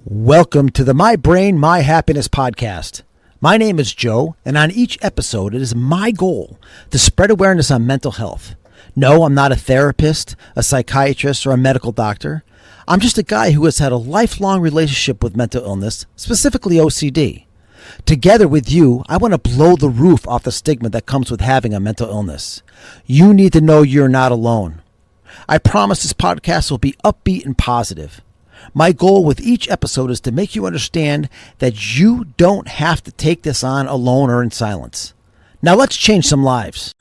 Welcome to the My Brain, My Happiness podcast. My name is Joe, and on each episode, it is my goal to spread awareness on mental health. No, I'm not a therapist, a psychiatrist, or a medical doctor. I'm just a guy who has had a lifelong relationship with mental illness, specifically OCD. Together with you, I want to blow the roof off the stigma that comes with having a mental illness. You need to know you're not alone. I promise this podcast will be upbeat and positive. My goal with each episode is to make you understand that you don't have to take this on alone or in silence. Now let's change some lives.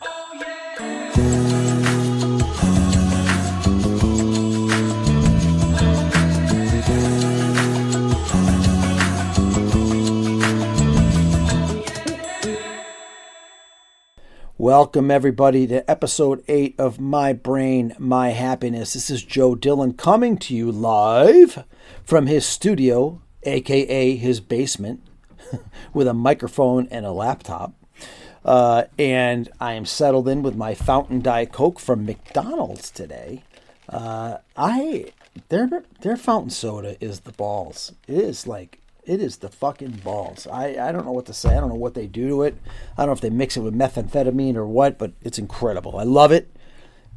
Welcome, everybody, to episode 8 of My Brain, My Happiness. This is Joe Dillon coming to you live from his studio, a.k.a. his basement, with a microphone and a laptop. And I am settled in with my Fountain Diet Coke from McDonald's today. Their fountain soda is the balls. It is the fucking balls. I don't know what to say. I don't know what they do to it. I don't know if they mix it with methamphetamine or what, but it's incredible. I love it.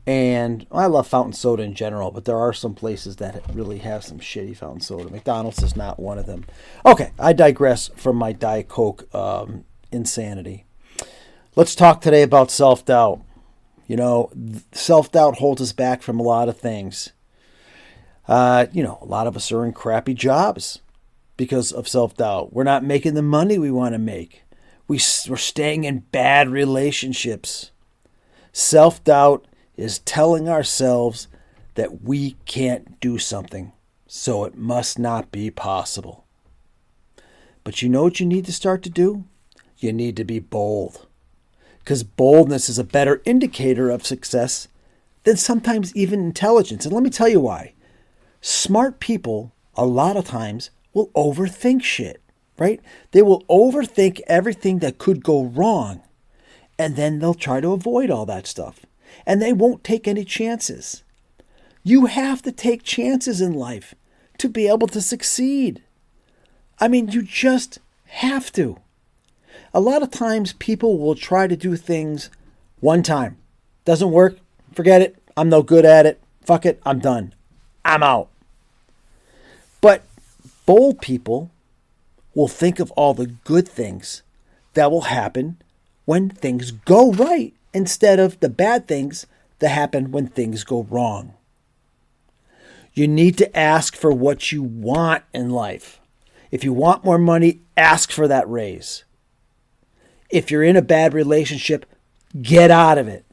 And I love fountain soda in general, but there are some places that really have some shitty fountain soda. McDonald's is not one of them. Okay, I digress from my Diet Coke insanity. Let's talk today about self-doubt. You know, self-doubt holds us back from a lot of things. A lot of us are in crappy jobs because of self-doubt. We're not making the money we want to make. We're staying in bad relationships. Self-doubt is telling ourselves that we can't do something, so it must not be possible. But you know what you need to start to do? You need to be bold. Because boldness is a better indicator of success than sometimes even intelligence. And let me tell you why. Smart people, a lot of times, will overthink shit, right? They will overthink everything that could go wrong, and then they'll try to avoid all that stuff. And they won't take any chances. You have to take chances in life to be able to succeed. I mean, you just have to. A lot of times people will try to do things one time. Doesn't work, forget it, I'm no good at it, fuck it, I'm done, I'm out. But bold people will think of all the good things that will happen when things go right instead of the bad things that happen when things go wrong. You need to ask for what you want in life. If you want more money, ask for that raise. If you're in a bad relationship, get out of it.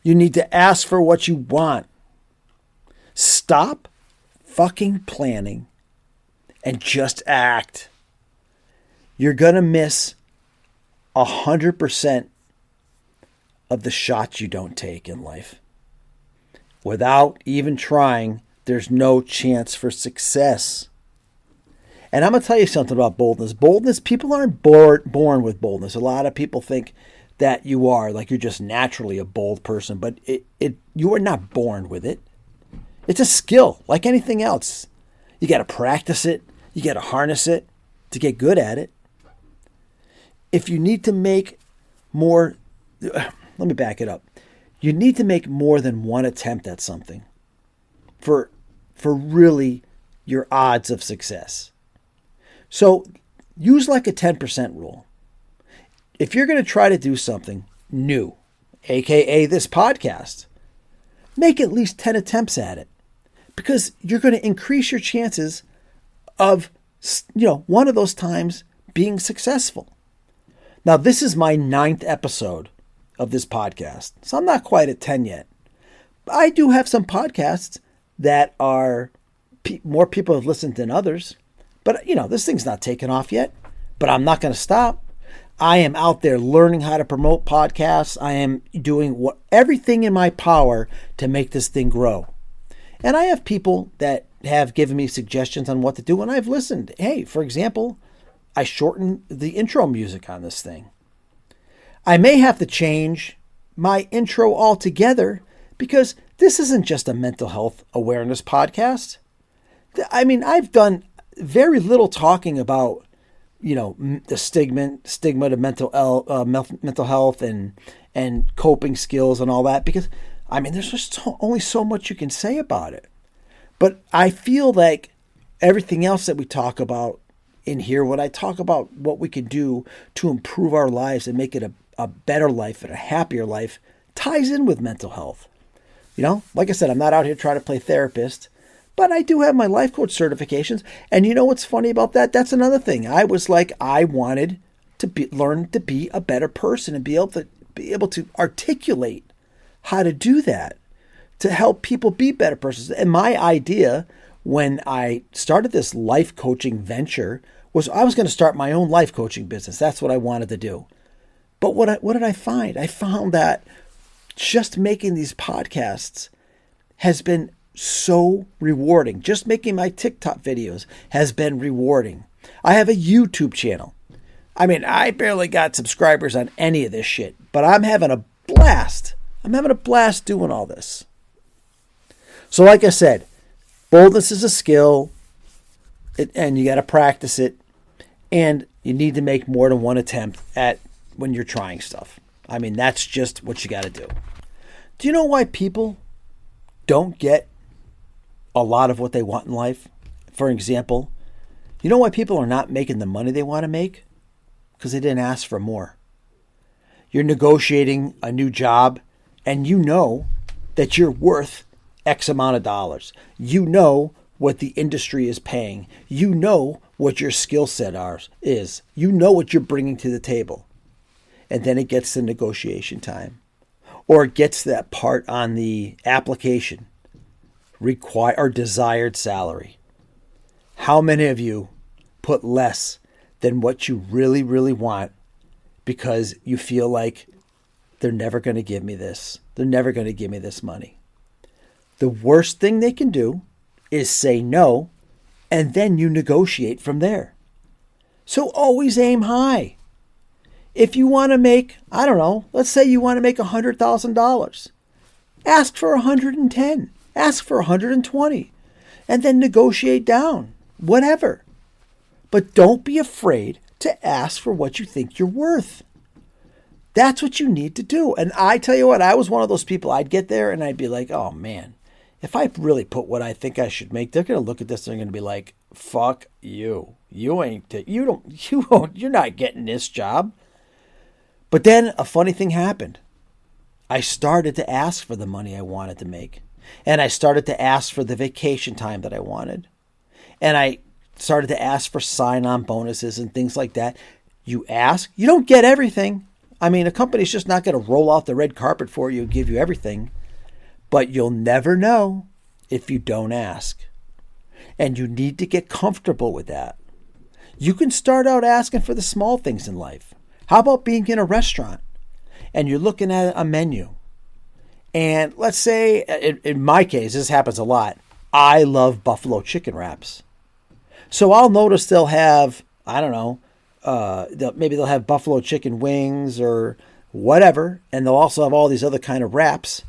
You need to ask for what you want. Stop fucking planning and just act. You're going to miss 100% of the shots you don't take in life. Without even trying, there's no chance for success. And I'm going to tell you something about boldness. Boldness, people aren't born with boldness. A lot of people think that you are, like you're just naturally a bold person, but you are not born with it. It's a skill, like anything else. You got to practice it. You got to harness it to get good at it. If you need to make more, let me back it up. You need to make more than one attempt at something for really your odds of success. So use like a 10% rule. If you're going to try to do something new, aka this podcast, make at least 10 attempts at it, because you're going to increase your chances of, one of those times being successful. Now, this is my 9th episode of this podcast, so I'm not quite at 10 yet. But I do have some podcasts that are more people have listened than others. But, this thing's not taken off yet. But I'm not going to stop. I am out there learning how to promote podcasts. I am doing everything in my power to make this thing grow. And I have people that have given me suggestions on what to do, and I've listened. Hey, for example, I shortened the intro music on this thing. I may have to change my intro altogether because this isn't just a mental health awareness podcast. I mean, I've done very little talking about, the stigma to mental health and coping skills and all that, because there's just only so much you can say about it. But I feel like everything else that we talk about in here, when I talk about what we can do to improve our lives and make it a better life and a happier life, ties in with mental health. Like I said, I'm not out here trying to play therapist, but I do have my life coach certifications. And you know what's funny about that? That's another thing. I was like, I wanted to learn to be a better person and be able to articulate how to do that, to help people be better persons. And my idea when I started this life coaching venture was I was going to start my own life coaching business. That's what I wanted to do. But what did I find? I found that just making these podcasts has been so rewarding. Just making my TikTok videos has been rewarding. I have a YouTube channel. I barely got subscribers on any of this shit, but I'm having a blast. I'm having a blast doing all this. So like I said, boldness is a skill, and you got to practice it, and you need to make more than one attempt at when you're trying stuff. That's just what you got to do. Do you know why people don't get a lot of what they want in life? For example, you know why people are not making the money they want to make? Because they didn't ask for more. You're negotiating a new job, and you know that you're worth X amount of dollars. You know what the industry is paying. You know what your skill set is. You know what you're bringing to the table. And then it gets to negotiation time. Or it gets to that part on the application, or desired salary. How many of you put less than what you really, really want because you feel like they're never going to give me this? They're never going to give me this money. The worst thing they can do is say no, and then you negotiate from there. So always aim high. If you want to make, let's say you want to make $100,000. Ask for 110. Ask for 120. And then negotiate down. Whatever. But don't be afraid to ask for what you think you're worth. That's what you need to do. And I tell you what, I was one of those people. I'd get there and I'd be like, oh man, if I really put what I think I should make, they're going to look at this and they're going to be like, fuck you. You're not getting this job. But then a funny thing happened. I started to ask for the money I wanted to make. And I started to ask for the vacation time that I wanted. And I started to ask for sign-on bonuses and things like that. You ask, you don't get everything. A company's just not going to roll out the red carpet for you and give you everything. But you'll never know if you don't ask. And you need to get comfortable with that. You can start out asking for the small things in life. How about being in a restaurant and you're looking at a menu? And let's say, in my case, this happens a lot. I love buffalo chicken wraps. So I'll notice they'll have, maybe they'll have buffalo chicken wings or whatever. And they'll also have all these other kind of wraps.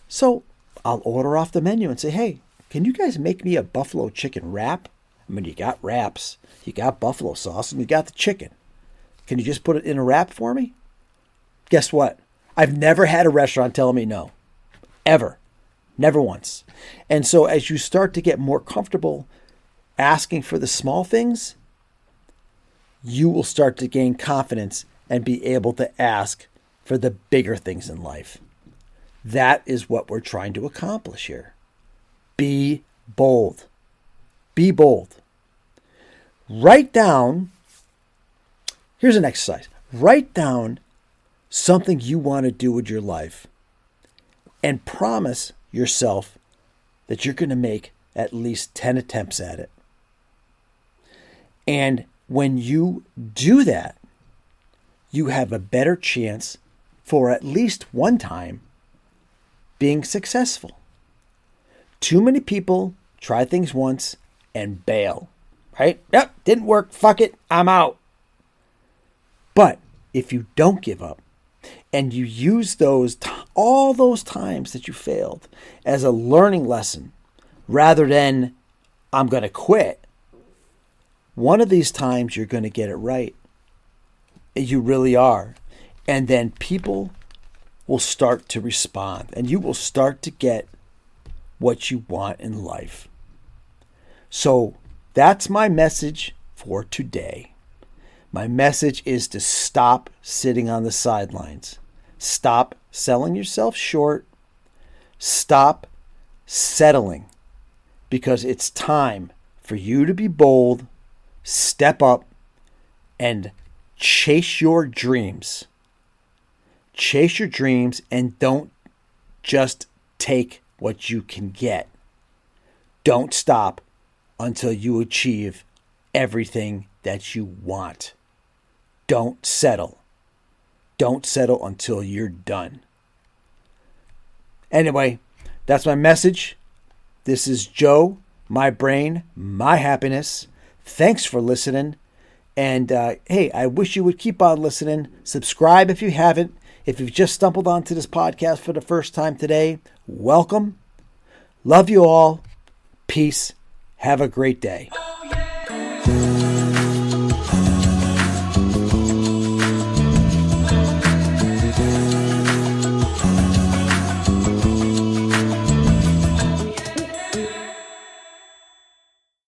So I'll order off the menu and say, hey, can you guys make me a buffalo chicken wrap? You got wraps, you got buffalo sauce, and you got the chicken. Can you just put it in a wrap for me? Guess what? I've never had a restaurant tell me no. Ever. Never once. And so as you start to get more comfortable asking for the small things, you will start to gain confidence and be able to ask for the bigger things in life. That is what we're trying to accomplish here. Be bold. Be bold. Write down. Here's an exercise. Write down something you want to do with your life and promise yourself that you're going to make at least 10 attempts at it. And when you do that, you have a better chance for at least one time being successful. Too many people try things once and bail, right? Yep, didn't work. Fuck it. I'm out. But if you don't give up and you use all those times that you failed as a learning lesson rather than I'm going to quit, One of these times you're going to get it right. You really are. And then people will start to respond, and you will start to get what you want in life. So that's my message for today. My message is to stop sitting on the sidelines. Stop selling yourself short. Stop settling, because it's time for you to be bold, step up, and chase your dreams. Chase your dreams and don't just take what you can get. Don't stop until you achieve everything that you want. Don't settle. Don't settle until you're done. Anyway, that's my message. This is Joe, my brain, my happiness. Thanks for listening. And hey, I wish you would keep on listening. Subscribe if you haven't. If you've just stumbled onto this podcast for the first time today, welcome. Love you all. Peace. Have a great day.